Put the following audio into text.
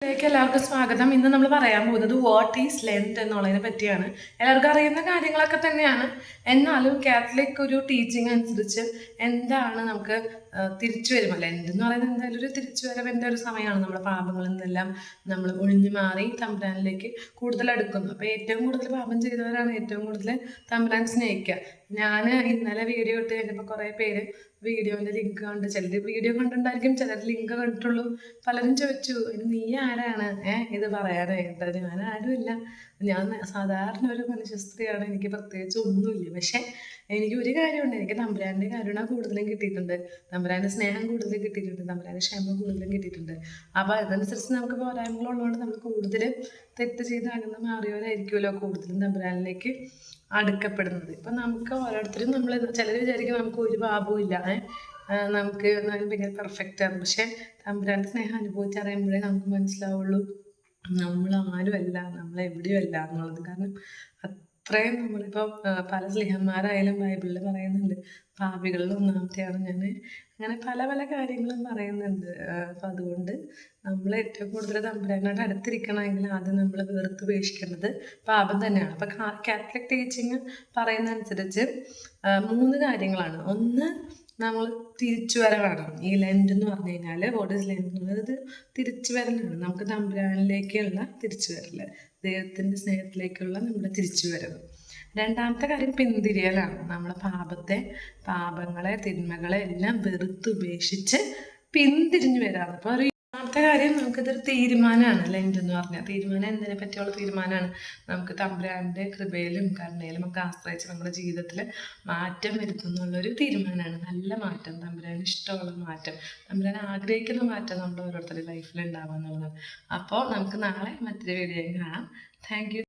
എല്ലാവർക്കും സ്വാഗതം. ഇന്ന് നമ്മൾ പറയാൻ പോകുന്നത് വാട്ട് ഈസ് ലെൻത്ത് എന്നുള്ളതിനെ പറ്റിയാണ്. എല്ലാവർക്കും അറിയുന്ന കാര്യങ്ങളൊക്കെ തന്നെയാണ്. എന്നാലും കാത്തലിക് ഒരു ടീച്ചിങ് അനുസരിച്ച് എന്താണ് നമുക്ക് തിരിച്ചു വരുമോ ലെൻത്ത് എന്ന് പറയുന്നത് എന്തായാലും ഒരു തിരിച്ചു വരവിൻ്റെ ഒരു സമയമാണ്. നമ്മുടെ പാപങ്ങളിൽ നിന്നെല്ലാം നമ്മൾ ഒഴിഞ്ഞു മാറി തമ്പുരാനിലേക്ക് കൂടുതൽ അടുക്കുന്നു. അപ്പോൾ ഏറ്റവും കൂടുതൽ പാപം ചെയ്തവരാണ് ഏറ്റവും കൂടുതൽ തമ്പുരാൻ സ്നേഹിക്കുക. ഞാൻ ഇന്നലെ വീഡിയോ ഇട്ട് കഴിഞ്ഞപ്പോൾ കുറേ പേര് വീഡിയോൻ്റെ ലിങ്ക് കണ്ട്, ചിലർ വീഡിയോ കണ്ടിട്ടുണ്ടായിരിക്കും, ചിലർ ലിങ്ക് കണ്ടിട്ടുള്ളൂ. പലരും ചോദിച്ചു, നീ ആരാണ് ഇത് പറയാനായിട്ട്? ഞാൻ ആരുമില്ല, ഞാൻ സാധാരണ ഒരു മനുഷ്യ സ്ത്രീയാണ്, എനിക്ക് പ്രത്യേകിച്ച് ഒന്നുമില്ല. പക്ഷെ എനിക്ക് ഒരു കാര്യമുണ്ട്, എനിക്ക് തമ്പുരാൻ്റെ കരുണ കൂടുതലും കിട്ടിയിട്ടുണ്ട്, തമ്പുരാൻ്റെ സ്നേഹം കൂടുതലും കിട്ടിയിട്ടുണ്ട്, തമ്പുരാൻ്റെ ക്ഷമ കൂടുതലും കിട്ടിയിട്ടുണ്ട്. അപ്പോൾ അതനുസരിച്ച് നമുക്ക് പോരായ്മകളുള്ളതുകൊണ്ട് നമ്മൾ കൂടുതൽ തെറ്റ് ചെയ്ത് അകന്ന് മാറിയവരായിരിക്കുമല്ലോ കൂടുതലും തമ്പുരാനിലേക്ക് അടുക്കപ്പെടുന്നത്. ഇപ്പം നമുക്ക് ഓരോരുത്തരും നമ്മൾ ചിലർ വിചാരിക്കും നമുക്ക് ഒരു പാപവും ഇല്ല, നമുക്ക് ഭയങ്കര പെർഫെക്റ്റാണ്. പക്ഷെ തമ്പുരാൻ്റെ സ്നേഹം അനുഭവിച്ചറിയുമ്പോഴേ നമുക്ക് മനസ്സിലാവുള്ളൂ നമ്മൾ ആരുമല്ല, നമ്മളെവിടെയും അല്ല എന്നുള്ളത്. കാരണം അത്രയും നമ്മളിപ്പോൾ പല സ്ലിഹന്മാരായാലും ബൈബിളിൽ പറയുന്നുണ്ട് പാപികളിൽ ഒന്നാമത്തെയാണ് ഞാൻ, അങ്ങനെ പല പല കാര്യങ്ങളും പറയുന്നുണ്ട്. അപ്പം അതുകൊണ്ട് നമ്മൾ ഏറ്റവും കൂടുതൽ തമ്പുരാനോട് അടുത്തിരിക്കണമെങ്കിൽ ആദ്യം നമ്മൾ വെറുത്തുപേക്ഷിക്കേണ്ടത് പാപം തന്നെയാണ്. അപ്പം കാത്തലിക് ടീച്ചിങ് പറയുന്നതനുസരിച്ച് 3 കാര്യങ്ങളാണ്. ഒന്ന്, നമ്മൾ തിരിച്ചു വരവാണ്. ഈ ലെൻറ്റ് എന്ന് പറഞ്ഞു കഴിഞ്ഞാൽ വാട്ട് ഈസ് ലെൻറ്റ് എന്നുള്ളത് തിരിച്ചു വരലാണ്. നമുക്ക് തമ്പുരാനിലേക്കുള്ള തിരിച്ചു വരൽ, ദൈവത്തിൻ്റെ സ്നേഹത്തിലേക്കുള്ള നമ്മുടെ തിരിച്ചു വരവ്. രണ്ടാമത്തെ കാര്യം പിന്തിരിയലാണ്. നമ്മൾ പാപങ്ങളെ തിന്മകളെ എല്ലാം വെറുത്തുപേക്ഷിച്ച് പിന്തിരിഞ്ഞു വരാറ്. അപ്പോൾ രണ്ടാമത്തെ കാര്യം, നമുക്കിതൊരു തീരുമാനമാണ്. ലെൻറ്റ് എന്ന് പറഞ്ഞാൽ തീരുമാനം എന്തിനെ പറ്റിയുള്ള തീരുമാനമാണ്? നമുക്ക് തമ്പുരാൻ്റെ കൃപയിലും കരുണയിലും ഒക്കെ ആശ്രയിച്ച് നമ്മുടെ ജീവിതത്തിൽ മാറ്റം വരുത്തുന്നുള്ളൊരു തീരുമാനമാണ്. നല്ല മാറ്റം, തമ്പുരാന് ഇഷ്ടമുള്ള മാറ്റം, തമ്പുരാൻ ആഗ്രഹിക്കുന്ന മാറ്റം നമ്മുടെ ഓരോരുത്തരുടെ ലൈഫിൽ ഉണ്ടാവുക എന്നുള്ളതാണ്. അപ്പോൾ നമുക്ക് നാളെ മറ്റൊരു വീഡിയോയും കാണാം. Thank you.